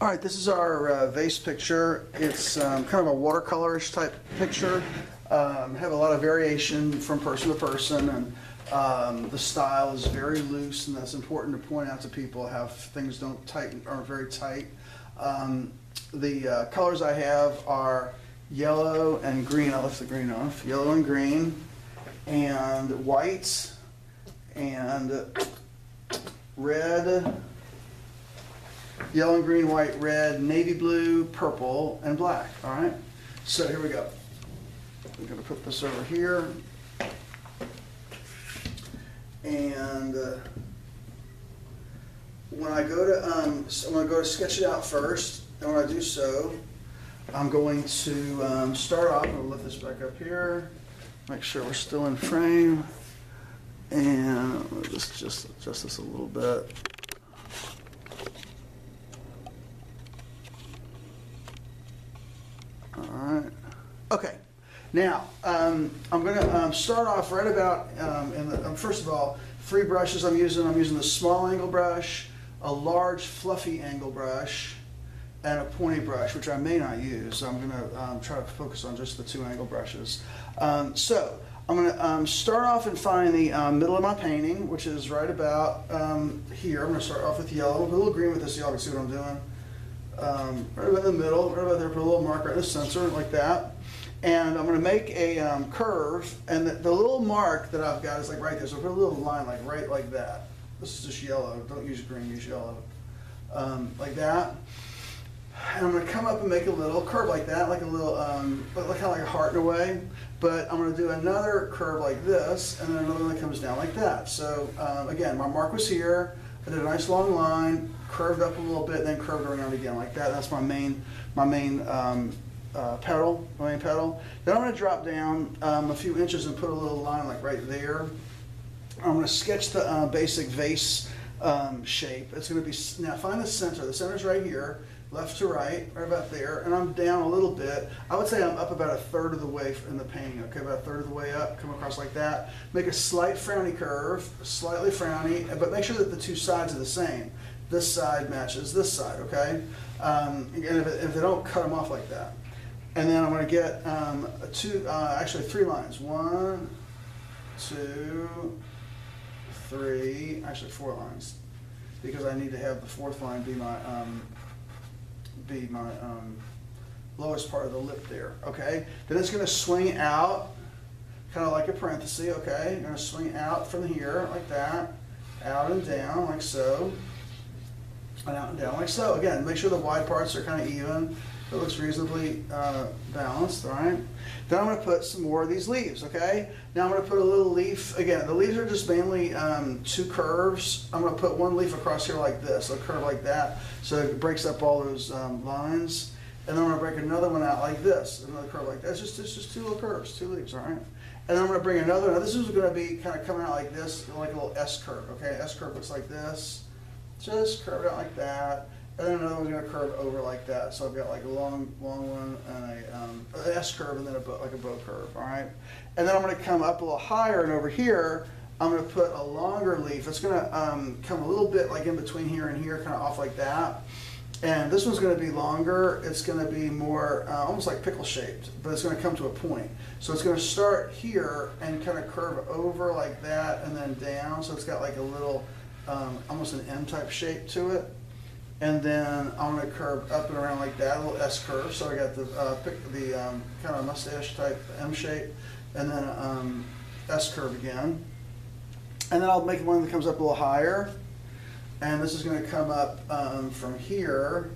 All right, this is our vase picture. It's kind of a watercolorish type picture. Have a lot of variation from person to person, and the style is very loose, and that's important to point out to people how things don't tighten or very tight. The colors I have are yellow and green. I left the green off. Yellow and green, and white, and red. Yellow and green, white, red, navy blue, purple, and black. All right, so here we go. I'm going to put this over here, and when I go to sketch it out first, and when I do so, I'm going to start off. I'm going to lift this back up here, make sure we're still in frame, and let's just adjust this a little bit. Alright, okay, now I'm going to start off right about, first of all, three brushes I'm using. I'm using the small angle brush, a large fluffy angle brush, and a pointy brush, which I may not use. So I'm going to try to focus on just the two angle brushes. So I'm going to start off and find the middle of my painting, which is right about here. I'm going to start off with yellow, a little green with this so y'all can see what I'm doing. Right about in the middle, right about there, put a little mark right in the center, like that. And I'm going to make a curve, and the little mark that I've got is like right there. So put a little line like right like that. This is just yellow. Don't use green, use yellow. Like that. And I'm going to come up and make a little curve like that, like a little, kind of like a heart in a way. But I'm going to do another curve like this, and then another one that comes down like that. So again, my mark was here. I did a nice long line, curved up a little bit, then curved around again like that. That's my main petal. Then I'm going to drop down a few inches and put a little line like right there. I'm going to sketch the basic vase shape. It's going to be, now find the center. The center's right here, left to right, right about there, and I'm down a little bit. I would say I'm up about a third of the way in the painting, okay, about a third of the way up, come across like that. Make a slight frowny curve, slightly frowny, but make sure that the two sides are the same. This side matches this side, okay? And if they don't, cut them off like that. And then I'm going to get actually three lines. 1, 2, 3, actually 4 lines, because I need to have the fourth line be my lowest part of the lip there, okay? Then it's going to swing out, kind of like a parenthesis, okay? You're going to swing out from here, like that, out and down, like so, and out and down, like so. Again, make sure the wide parts are kind of even. It looks reasonably balanced, all right? Then I'm going to put some more of these leaves, okay? Now I'm going to put a little leaf. Again, the leaves are just mainly two curves. I'm going to put one leaf across here like this, a curve like that, so it breaks up all those lines. And then I'm going to break another one out like this, another curve like that. It's just two little curves, two leaves, all right? And then I'm going to bring another. Now this is going to be kind of coming out like this, like a little S curve, okay? S curve looks like this, just curved out like that. And then another one's going to curve over like that. So I've got like a long one and an S curve, and then like a bow curve, all right? And then I'm going to come up a little higher, and over here, I'm going to put a longer leaf. It's going to come a little bit like in between here and here, kind of off like that. And this one's going to be longer. It's going to be more almost like pickle shaped, but it's going to come to a point. So it's going to start here and kind of curve over like that and then down. So it's got like a little, almost an M type shape to it. And then I'm going to curve up and around like that, a little S curve. So I got the kind of mustache type M shape, and then S curve again. And then I'll make one that comes up a little higher. And this is going to come up from here.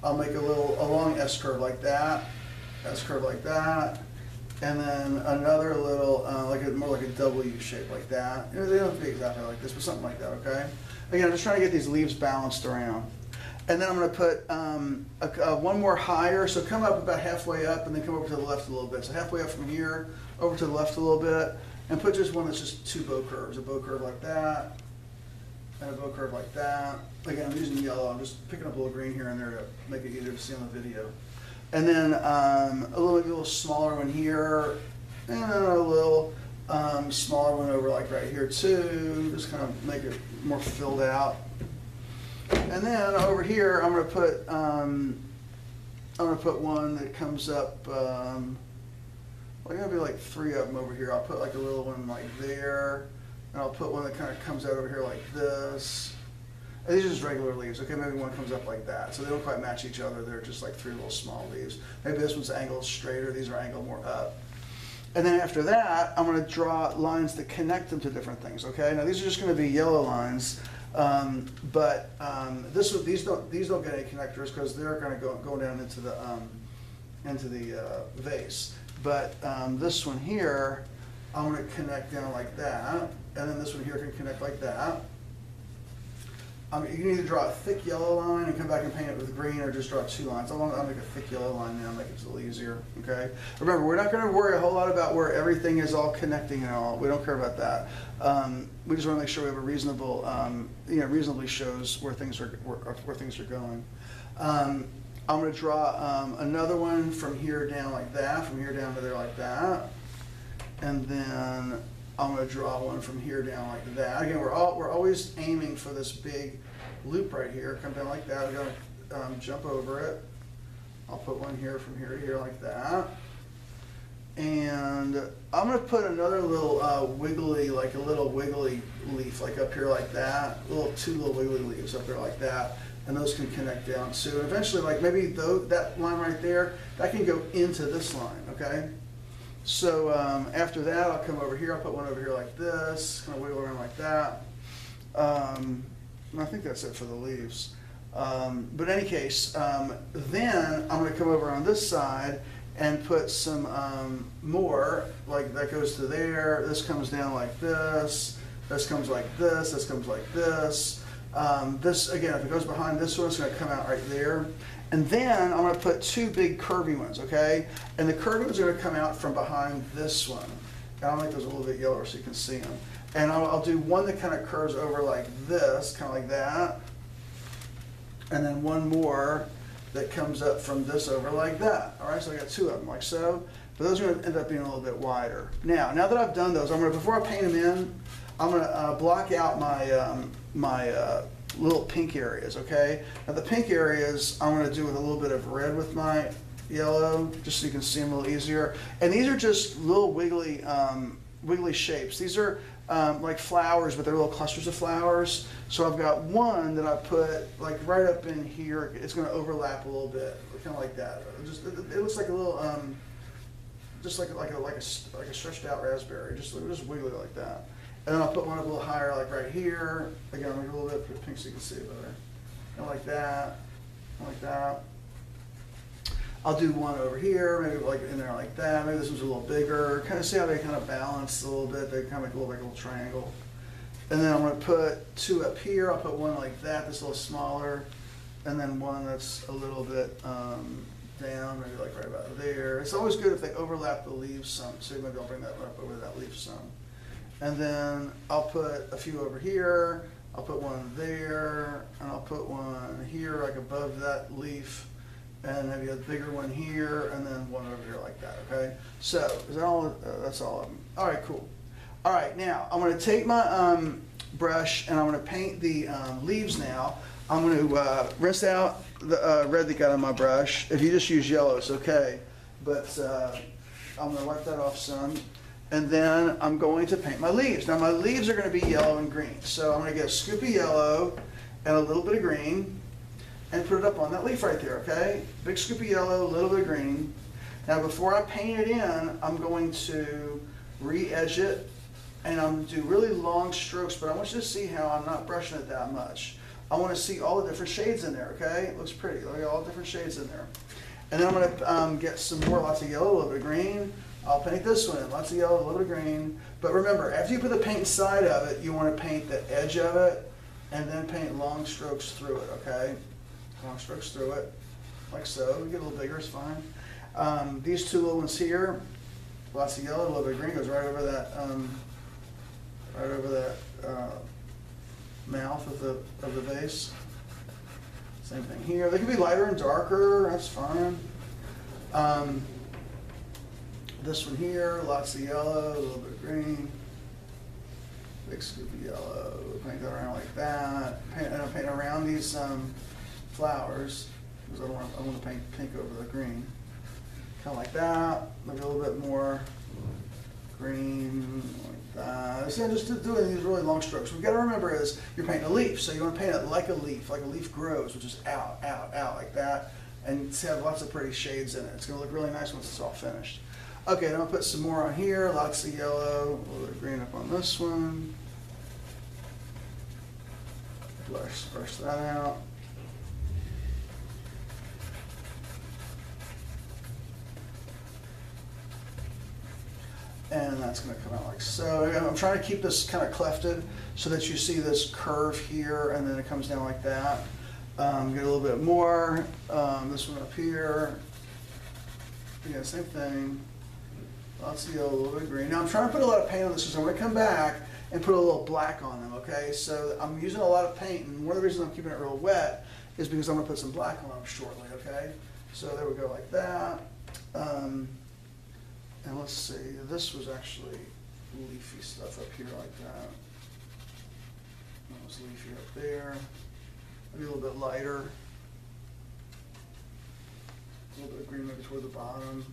I'll make a long S curve like that, S curve like that, and then another little, more like a W shape like that. You know, they don't have to be exactly like this, but something like that, okay? Again, I'm just trying to get these leaves balanced around. And then I'm going to put one more higher, so come up about halfway up and then come over to the left a little bit. So halfway up from here, over to the left a little bit, and put just one that's just two bow curves. A bow curve like that, and a bow curve like that. Again, I'm using yellow. I'm just picking up a little green here and there to make it easier to see on the video. And then a little smaller one here, and then a little smaller one over like right here too. Just kind of make it more filled out. And then over here, I'm gonna put one that comes up. Well, gonna be like 3 of them over here. I'll put like a little one like there, and I'll put one that kind of comes out over here like this. And these are just regular leaves. Okay, maybe one comes up like that. So they don't quite match each other. They're just like 3 little small leaves. Maybe this one's angled straighter. These are angled more up. And then after that, I'm going to draw lines that connect them to different things. Okay, now these are just going to be yellow lines, these don't get any connectors because they're going to go down into the vase. But this one here, I'm going to connect down like that, and then this one here can connect like that. You can either draw a thick yellow line and come back and paint it with green, or just draw 2 lines. I'll make a thick yellow line now, make it a little easier, okay? Remember, we're not going to worry a whole lot about where everything is all connecting and all. We don't care about that. We just want to make sure we have a reasonable, reasonably shows where things are going. I'm going to draw another one from here down like that, from here down to there like that, and then I'm going to draw one from here down like that. Again, we're always aiming for this big loop right here. Come down like that. I'm going to jump over it. I'll put one here from here to here like that. And I'm going to put another little wiggly leaf like up here like that. 2 little wiggly leaves up there like that. And those can connect down too. And eventually, like maybe that line right there, that can go into this line, okay? So after that, I'll come over here. I'll put one over here like this, kind of wiggle around like that. And I think that's it for the leaves. But in any case, then I'm going to come over on this side and put some more, like that goes to there. This comes down like this. This comes like this. This comes like this. This, again, if it goes behind this one, it's going to come out right there. And then I'm going to put 2 big curvy ones, okay? And the curvy ones are going to come out from behind this one. And I'll make those a little bit yellower so you can see them. And I'll do one that kind of curves over like this, kind of like that. And then one more that comes up from this over like that. All right, so I got 2 of them, like so. But those are going to end up being a little bit wider. Now that I've done those, before I paint them in, I'm going to block out my little pink areas, okay? Now the pink areas I'm going to do with a little bit of red with my yellow, just so you can see them a little easier. And these are just little wiggly shapes. These are like flowers, but they're little clusters of flowers. So I've got one that I put like right up in here. It's going to overlap a little bit, kind of like that. It looks like a little, just like a stretched out raspberry, just wiggly like that. And then I'll put one up a little higher, like right here. Again, I'll make a little bit pink so you can see it better. And like that, like that. I'll do one over here, maybe like in there like that. Maybe this one's a little bigger. Kind of see how they kind of balance a little bit. They kind of make like a little triangle. And then I'm going to put 2 up here. I'll put one like that, that's a little smaller. And then one that's a little bit down, maybe like right about there. It's always good if they overlap the leaves some. So maybe I'll bring that one up over that leaf some. And then I'll put a few over here, I'll put one there, and I'll put one here, like above that leaf, and maybe a bigger one here, and then one over here like that, okay? So, is that all? That's all of them. All right, cool. All right, now, I'm going to take my brush, and I'm going to paint the leaves now. I'm going to rinse out the red that got on my brush. If you just use yellow, it's okay. But I'm going to wipe that off some. And then I'm going to paint my leaves. Now my leaves are going to be yellow and green. So I'm going to get a scoop of yellow and a little bit of green and put it up on that leaf right there, okay? Big scoop of yellow, a little bit of green. Now before I paint it in, I'm going to re-edge it, and I'm going to do really long strokes, but I want you to see how I'm not brushing it that much. I want to see all the different shades in there, okay? It looks pretty. Look at all the different shades in there. And then I'm going to get some more, lots of yellow, a little bit of green. I'll paint this one in, lots of yellow, a little bit of green. But remember, after you put the paint inside of it, you want to paint the edge of it and then paint long strokes through it, okay? Long strokes through it, like so. We get a little bigger, it's fine. These 2 little ones here, lots of yellow, a little bit of green, goes right over that mouth of the vase. Same thing here. They can be lighter and darker, that's fine. This one here, lots of yellow, a little bit of green. Big scoop of yellow, paint that around like that. And I'll paint around these flowers, because I want to paint pink over the green. Kind of like that, maybe a little bit more green, like that. So just doing these really long strokes. What we've got to remember is you're painting a leaf, so you want to paint it like a leaf grows, which is out, out, out, like that, and it's have lots of pretty shades in it. It's going to look really nice once it's all finished. Okay, then I'll put some more on here, lots of yellow, a little bit of green up on this one. Brush that out. And that's going to come out like so. I'm trying to keep this kind of clefted so that you see this curve here, and then it comes down like that. Get a little bit more. This one up here. Yeah, same thing. Lots of yellow, a little bit of green. Now I'm trying to put a lot of paint on this because I'm going to come back and put a little black on them, okay? So I'm using a lot of paint, and one of the reasons I'm keeping it real wet is because I'm going to put some black on them shortly, okay? So there we go, like that. And let's see, this was actually leafy stuff up here like that. That was leafy up there. Maybe a little bit lighter. A little bit of green maybe toward the bottom.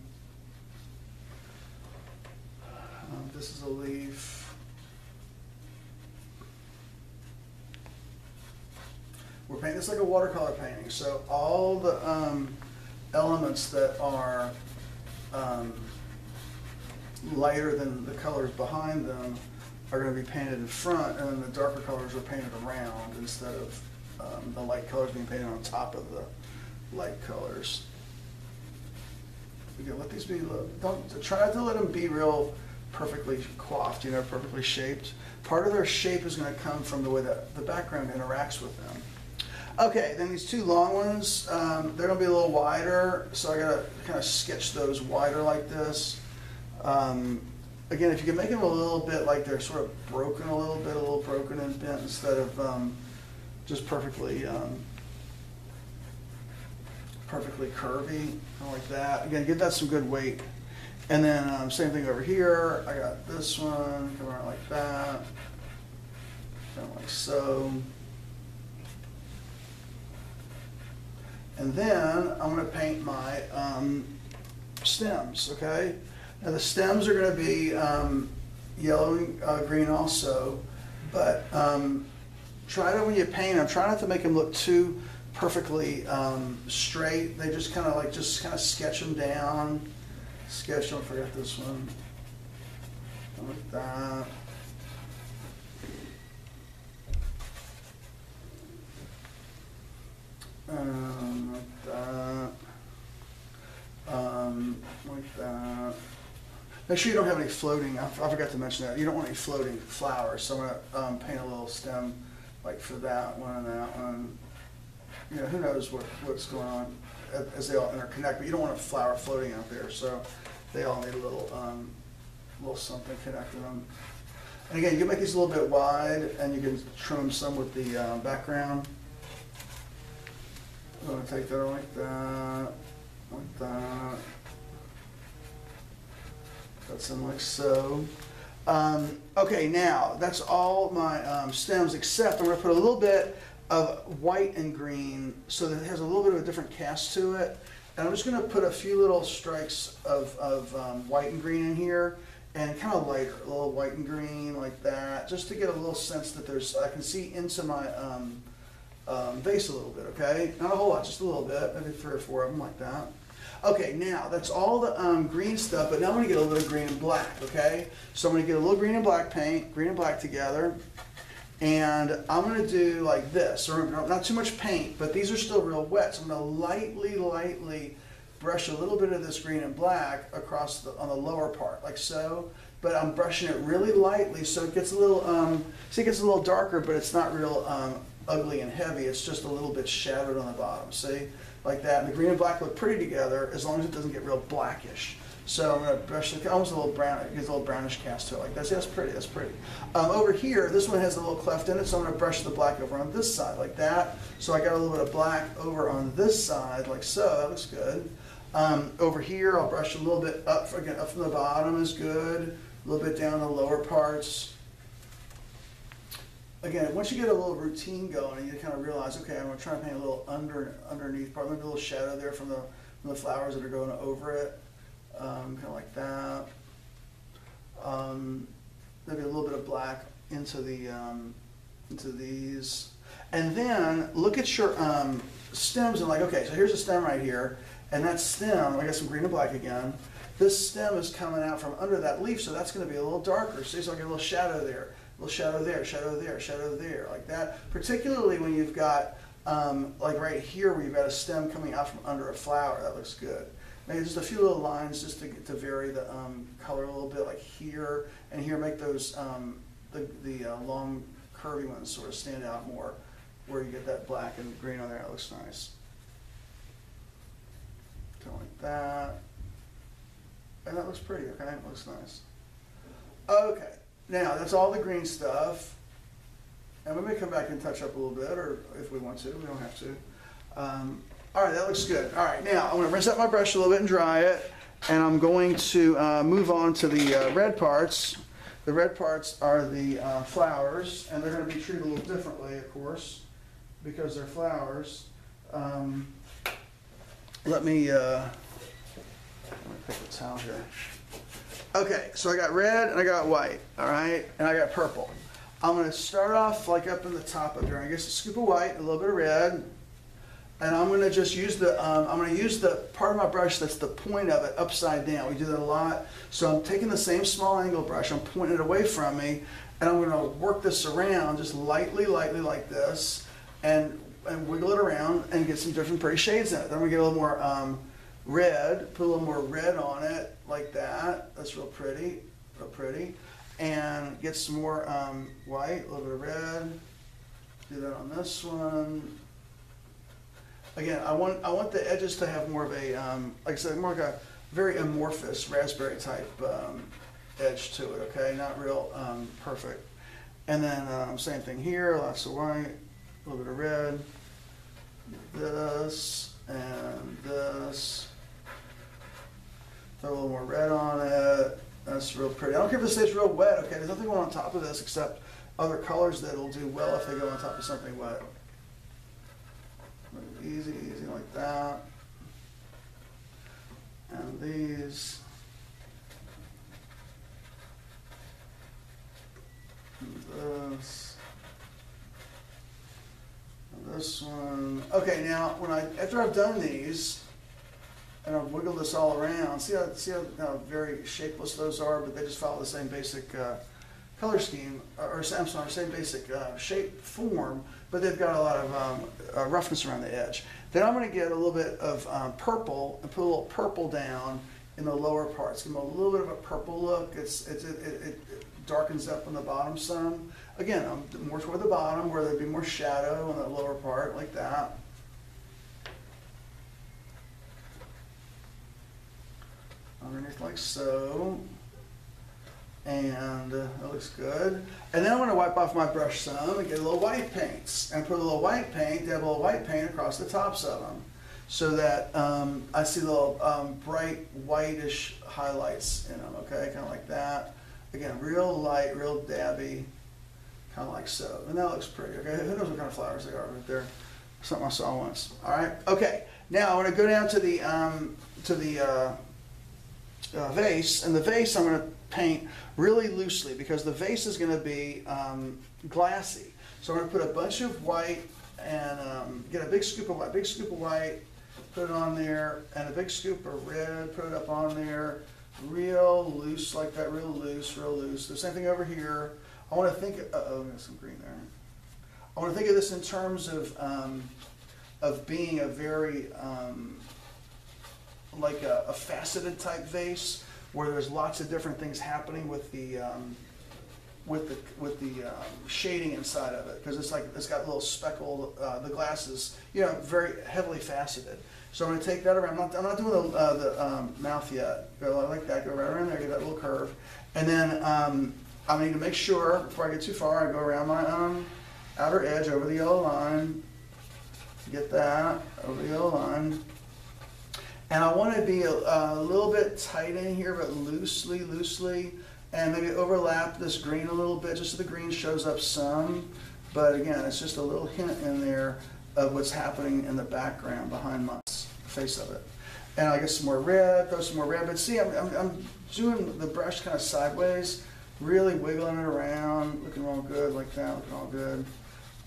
This is a leaf. We're painting this like a watercolor painting, so all the elements that are lighter than the colors behind them are going to be painted in front, and then the darker colors are painted around instead of the light colors being painted on top of the light colors. Again, let these be, don't try not to let them be real perfectly coiffed, you know, perfectly shaped. Part of their shape is going to come from the way that the background interacts with them. Okay, then these two long ones, they're going to be a little wider, so I got to kind of sketch those wider like this. Again, if you can make them a little bit like they're sort of broken a little broken and bent instead of just perfectly perfectly curvy, kind of like that. Again, give that some good weight. And then same thing over here. I got this one, come around like that, kind of like so. And then I'm going to paint my stems, okay? Now the stems are going to be yellow and green also, but try to, when you paint them, try not to make them look too perfectly straight. They just kind of like, sketch them down. Sketch, don't forget this one. Like that. Like that. Like that. Make sure you don't have any floating, I forgot to mention that, you don't want any floating flowers, so I'm going to paint a little stem like for that one and that one. You know, who knows what's going on as they all interconnect, but you don't want a flower floating out there, so they all need a little something connecting them. And again, you can make these a little bit wide, and you can trim some with the background. I'm going to take that like that, like that. That's in like so. Okay, now that's all my stems, except I'm going to put a little bit of white and green so that it has a little bit of a different cast to it. And I'm just going to put a few little strikes of white and green in here, and kind of lighter, a little white and green like that, just to get a little sense that I can see into my vase a little bit, okay? Not a whole lot, just a little bit, maybe 3 or 4 of them like that. Okay, now that's all the green stuff, but now I'm going to get a little bit of green and black, okay? So I'm going to get a little green and black paint, green and black together, and I'm going to do like this. So not too much paint, but these are still real wet, so I'm going to lightly brush a little bit of this green and black across on the lower part, like so. But I'm brushing it really lightly, so it gets a little, see, it gets a little darker, but it's not real ugly and heavy. It's just a little bit shadowed on the bottom, see? Like that. And the green and black look pretty together as long as it doesn't get real blackish. So I'm going to brush it almost a little brown, it gives a little brownish cast to it. Like that. See, that's pretty, that's pretty. Over here, this one has a little cleft in it, so I'm going to brush the black over on this side, like that. So I got a little bit of black over on this side, like so. That looks good. Over here, I'll brush a little bit up, again, up from the bottom is good. A little bit down the lower parts. again, once you get a little routine going, you kind of realize, okay, I'm going to try to paint a little underneath part, maybe a little shadow there from the flowers that are going over it, kind of like that. Maybe a little bit of black into these, and then look at your stems and like, okay, so here's a stem right here, and that stem, I got some green and black again. This stem is coming out from under that leaf, so that's going to be a little darker. See, so I get a little shadow there, a little shadow there, shadow there, shadow there, like that. Particularly when you've got, like right here where you've got a stem coming out from under a flower, that looks good. Maybe just a few little lines just to vary the color a little bit, like here and here, make those, the long curvy ones sort of stand out more, where you get that black and green on there. It looks nice. Kind of like that. And that looks pretty, okay? It looks nice. Okay, now that's all the green stuff. And we may come back and touch up a little bit, or if we want to, we don't have to. All right, that looks good. All right, now I'm going to rinse out my brush a little bit and dry it. And I'm going to move on to the red parts. The red parts are the flowers, and they're going to be treated a little differently, of course, because they're flowers. Let me pick a towel here. Okay, so I got red and I got white, all right, and I got purple. I'm going to start off like up in the top of there. I guess a scoop of white, a little bit of red, and I'm going to just use the part of my brush that's the point of it upside down. We do that a lot. So I'm taking the same small angle brush, I'm pointing it away from me, and I'm going to work this around just lightly like this, and wiggle it around and get some different pretty shades in it. Then we get a little more red, put a little more red on it like that. That's real pretty, and get some more white, a little bit of red. Do that on this one. Again, I want the edges to have more of a, like I said, more like a very amorphous raspberry type edge to it, okay? Not real perfect. And then same thing here, lots of white, a little bit of red, this, and this. Throw a little more red on it. That's real pretty. I don't care if this stays real wet, okay? There's nothing going on top of this except other colors that'll do well if they go on top of something wet. Easy, easy like that. And these. And this. And this one. Okay, now after I've done these, and I've wiggled this all around, see how very shapeless those are, but they just follow the same basic color scheme, or I'm sorry, same basic shape form, but they've got a lot of roughness around the edge. Then I'm going to get a little bit of purple and put a little purple down in the lower parts. Give them a little bit of a purple look. It darkens up on the bottom some. Again, I'm more toward the bottom where there'd be more shadow on the lower part, like that. Underneath like so. And that looks good. And then I'm going to wipe off my brush some and get a little white paints. And put a little white paint, dab a little white paint across the tops of them. So that I see little bright whitish highlights in them, okay? Kind of like that. Again, real light, real dabby, kind of like so. And that looks pretty, okay? Who knows what kind of flowers they are right there? Something I saw once. All right, okay. Now I'm going to go down to the vase, and the vase I'm going to paint really loosely because the vase is going to be glassy. So I'm going to put a bunch of white and get a big scoop of white, put it on there, and a big scoop of red, put it up on there, real loose like that, real loose, real loose. The same thing over here. I want to think, oh, there's some green there. I want to think of this in terms of being a very like a faceted type vase where there's lots of different things happening with the shading inside of it, because it's got little speckled, the glass is, you know, very heavily faceted. So I'm going to take that around. I'm not doing the mouth yet. Go like that. Go right around there. Get that little curve, and then I need to make sure before I get too far, I go around my outer edge over the yellow line. Get that over the yellow line. And I want to be a little bit tight in here, but loosely, and maybe overlap this green a little bit, just so the green shows up some. But again, it's just a little hint in there of what's happening in the background behind my face of it. And I get some more red, throw some more red. But see, I'm doing the brush kind of sideways, really wiggling it around, looking all good like that, looking all good.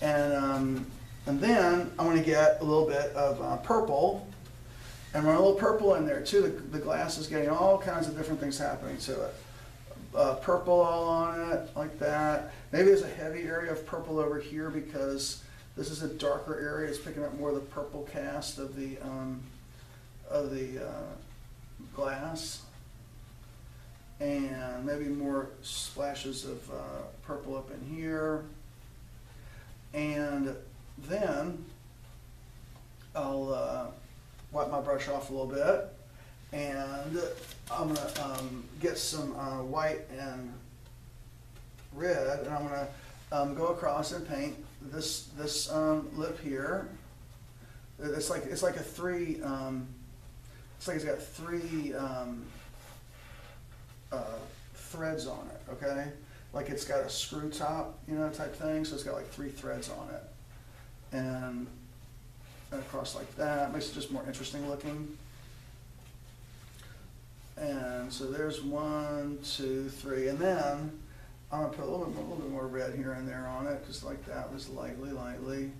And then I'm going to get a little bit of purple, and run a little purple in there too. The glass is getting all kinds of different things happening to it. Purple all on it, like that. Maybe there's a heavy area of purple over here because this is a darker area. It's picking up more of the purple cast of the glass. And maybe more splashes of purple up in here. And then I'll wipe my brush off a little bit, and I'm going to get some white and red, and I'm going to go across and paint this lip here. It's like a three. It's like it's got three threads on it. Okay, like it's got a screw top, you know, type thing. So it's got like 3 threads on it, and across like that makes it just more interesting looking. And so there's 1, 2, 3, and then I'm gonna put a little bit more red here and there on it, just like that, just lightly.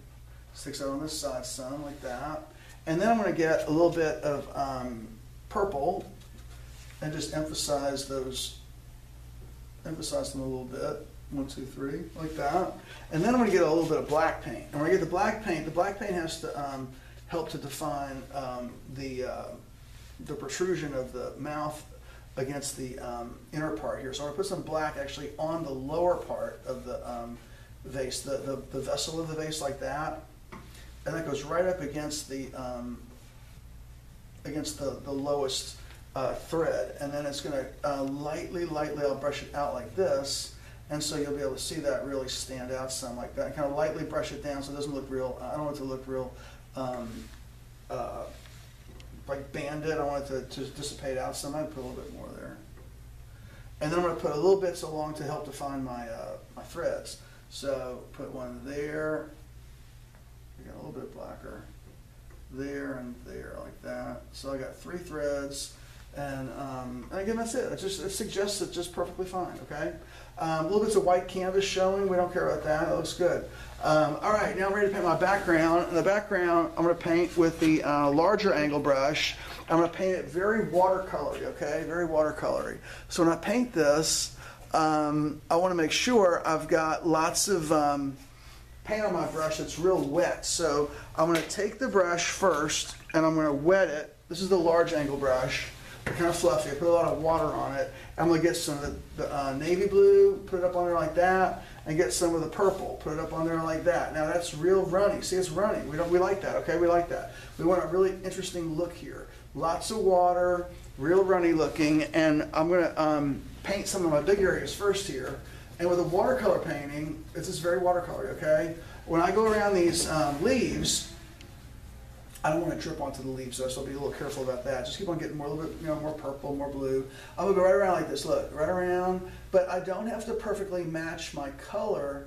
Sticks out on this side some, like that. And then I'm gonna get a little bit of purple and just emphasize them a little bit. 1, 2, 3, like that. And then I'm gonna get a little bit of black paint. And when I get the black paint has to help to define the protrusion of the mouth against the inner part here. So I'm gonna put some black actually on the lower part of the vase, the vessel of the vase, like that. And that goes right up against the lowest thread. And then it's gonna lightly, I'll brush it out like this. And so you'll be able to see that really stand out some, like that. Kind of lightly brush it down so it doesn't look real, I don't want it to look real like banded. I want it to dissipate out some. I'd put a little bit more there. And then I'm going to put a little bits along to help define my my threads. So put one there. I got a little bit blacker there and there, like that. So I got 3 threads, and again, that's it. It suggests it just perfectly fine. Okay. A little bits of white canvas showing. We don't care about that. It looks good. All right, now I'm ready to paint my background. In the background, I'm going to paint with the larger angle brush. I'm going to paint it very watercolory, okay? Very watercolory. So when I paint this, I want to make sure I've got lots of paint on my brush that's real wet. So I'm going to take the brush first, and I'm going to wet it. This is the large angle brush. They're kind of fluffy. I put a lot of water on it. I'm going to get some of the navy blue, put it up on there like that, and get some of the purple, put it up on there like that. Now that's real runny. See, it's runny. We like that, okay? We like that. We want a really interesting look here. Lots of water, real runny looking, and I'm going to paint some of my big areas first here. And with a watercolor painting, it's just very watercolory, okay? When I go around these leaves, I don't want to drip onto the leaves, so I'll be a little careful about that. Just keep on getting more, a little bit, more purple, more blue. I'm gonna go right around like this. Look, right around. But I don't have to perfectly match my color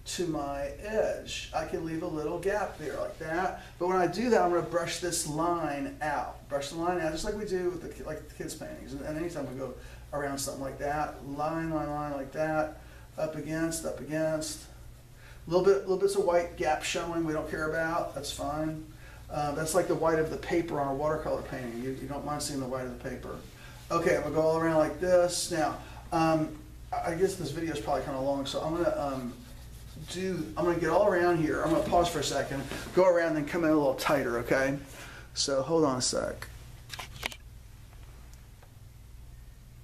to my edge. I can leave a little gap there like that. But when I do that, I'm gonna brush this line out. Brush the line out, just like we do with the kids' paintings. And anytime we go around something like that, line like that, up against. Little bits of white gap showing. We don't care about. That's fine. That's like the white of the paper on a watercolor painting. You don't mind seeing the white of the paper. Okay, I'm gonna go all around like this. Now, I guess this video is probably kind of long, so I'm gonna get all around here. I'm gonna pause for a second, go around, then come in a little tighter. Okay, so hold on a sec.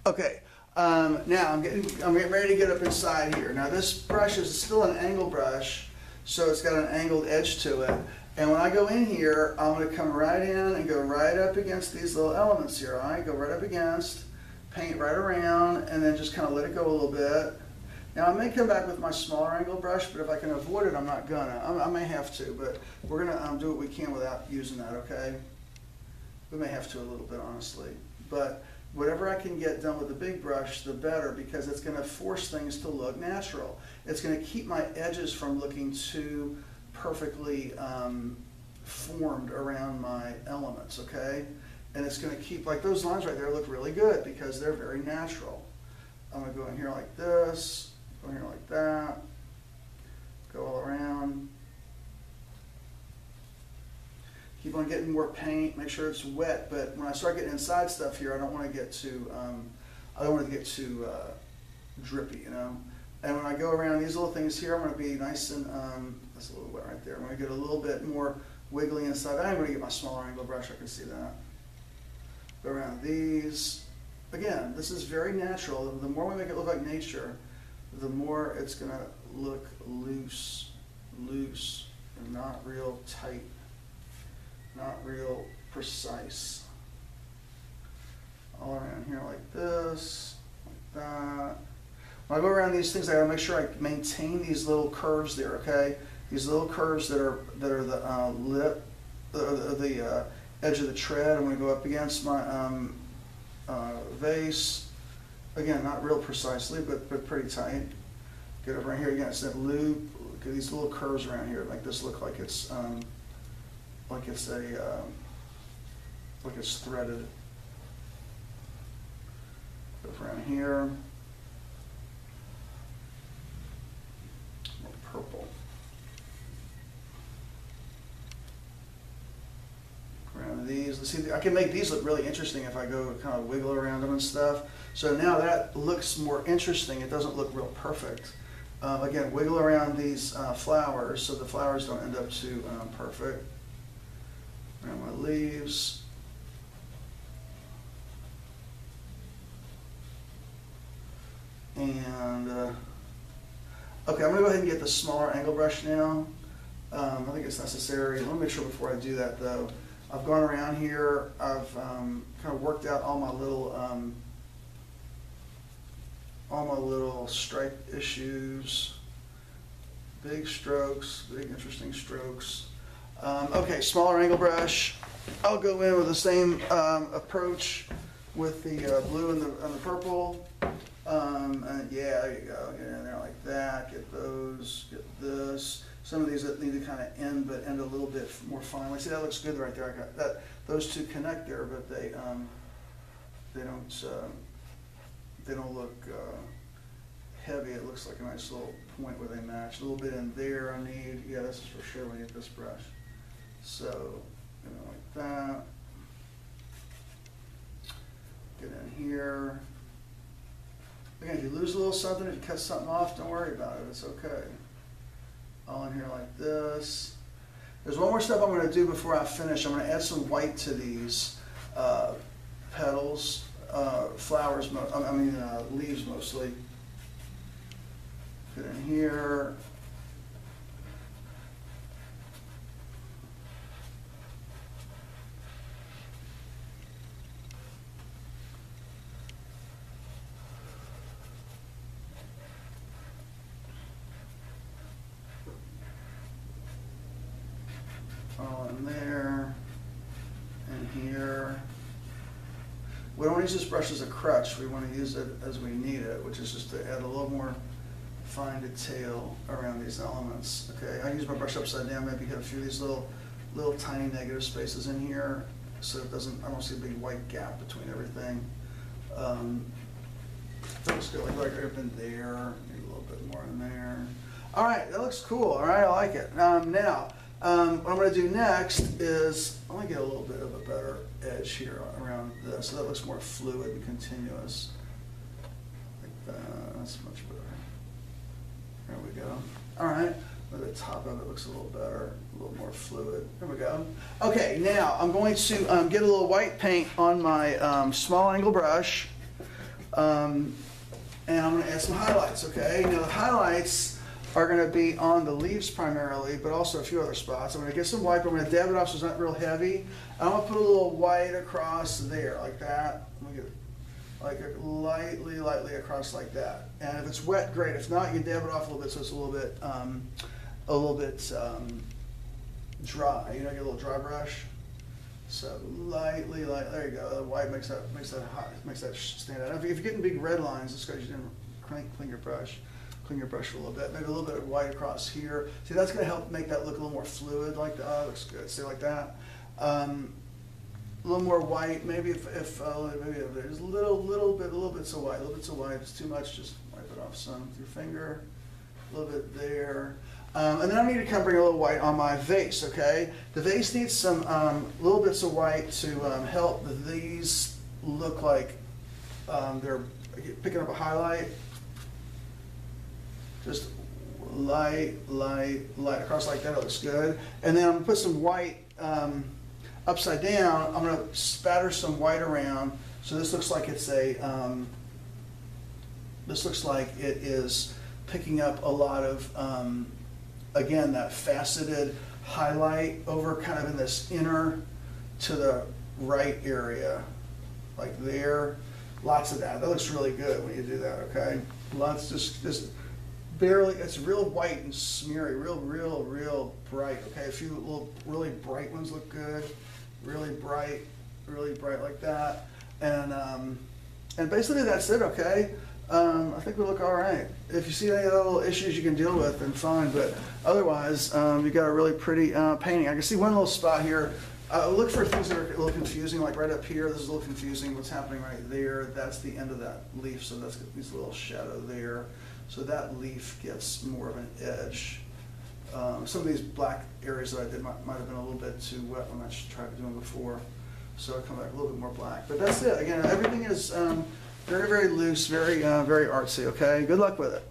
Okay, now I'm getting ready to get up inside here. Now this brush is still an angle brush, so it's got an angled edge to it. And when I go in here, I'm going to come right in and go right up against these little elements here. All right, go right up against, paint right around, and then just kind of let it go a little bit. Now I may come back with my smaller angle brush, but if I can avoid it, I'm not gonna. I may have to, but we're gonna do what we can without using that. Okay? We may have to a little bit, honestly, but whatever I can get done with the big brush, the better, because it's gonna force things to look natural. It's gonna keep my edges from looking too perfectly formed around my elements, okay? And it's gonna keep, like those lines right there look really good because they're very natural. I'm gonna go in here like this, go in here like that, go all around. Keep on getting more paint, make sure it's wet, but when I start getting inside stuff here, I don't want to get too, drippy, you know? And when I go around these little things here, I'm going to be nice and, that's a little wet right there. I'm going to get a little bit more wiggly inside. I'm going to get my smaller angle brush, I can see that. Go around these. Again, this is very natural. The more we make it look like nature, the more it's going to look loose, and not real tight. Not real precise. All around here like this, like that. When I go around these things, I gotta make sure I maintain these little curves there, okay? These little curves that are the lip, the edge of the tread. I'm gonna go up against my vase. Again, not real precisely, but pretty tight. Get over here again. It's that loop. Look at these little curves around here. Like this look like it's threaded. Go around here. More purple. Around these. Let's see, I can make these look really interesting if I go kind of wiggle around them and stuff. So now that looks more interesting. It doesn't look real perfect. Again, wiggle around these flowers so the flowers don't end up too perfect. Around my leaves. And, okay, I'm going to go ahead and get the smaller angle brush now. I think it's necessary. Let me make sure before I do that, though. I've gone around here. I've kind of worked out all my little stripe issues. Big strokes, big interesting strokes. Okay, smaller angle brush. I'll go in with the same approach with the blue and the purple. And yeah, there you go. Get in there like that. Get those. Get this. Some of these that need to kind of end, but end a little bit more finely. See, that looks good right there. I got that. Those two connect there, but they don't look heavy. It looks like a nice little point where they match. A little bit in there. I need. Yeah, this is for sure when you get this brush. So, like that. Get in here. Again, if you lose a little something, if you cut something off, don't worry about it. It's okay. All in here like this. There's one more step I'm going to do before I finish. I'm going to add some white to these petals, flowers, leaves mostly. Get in here. All in there, and here. We don't use this brush as a crutch. We want to use it as we need it, which is just to add a little more fine detail around these elements. Okay, I use my brush upside down, maybe hit a few of these little tiny negative spaces in here, so it doesn't. I don't see a big white gap between everything. Looks good. Like up in there, maybe a little bit more in there. All right, that looks cool. All right, I like it. Now. What I'm going to do next is I want to get a little bit of a better edge here around this, so that looks more fluid and continuous. Like that. That's much better. There we go. All right. The top of it looks a little better, a little more fluid. There we go. Okay, now I'm going to get a little white paint on my small angle brush, and I'm going to add some highlights. Okay. Now the highlights are going to be on the leaves primarily, but also a few other spots. I'm going to get some white, but I'm going to dab it off so it's not real heavy. I'm going to put a little white across there, like that. I'm going to get like lightly across like that. And if it's wet, great. If not, you can dab it off a little bit so it's a little bit dry. You know, get a little dry brush. So lightly, there you go. The white makes that stand out. If you're getting big red lines, it's because you didn't clean your brush. Clean your brush a little bit. Maybe a little bit of white across here. See, that's going to help make that look a little more fluid. Like that. Oh, looks good. See, like that. A little more white. Maybe if maybe there's a little bits of white. If it's too much, just wipe it off some with your finger. A little bit there. And then I need to kind of bring a little white on my vase, okay? The vase needs some little bits of white to help these look like they're picking up a highlight. Just light across like that. It looks good. And then I'm going to put some white upside down. I'm going to spatter some white around. So this looks like it's a, this looks like it is picking up a lot of, again, that faceted highlight over kind of in this inner to the right area, like there. Lots of that. That looks really good when you do that, okay? Lots, just barely, it's real white and smeary, real bright, okay? A few little really bright ones look good, really bright like that. And basically that's it, okay? I think we look all right. If you see any other little issues you can deal with, then fine. But otherwise, you got a really pretty painting. I can see one little spot here. Look for things that are a little confusing, like right up here. This is a little confusing. What's happening right there? That's the end of that leaf, so that's got these little shadow there. So that leaf gets more of an edge. Some of these black areas that I did might have been a little bit too wet when I tried doing before. So I come back a little bit more black. But that's it. Again, everything is very loose, very artsy, okay? Good luck with it.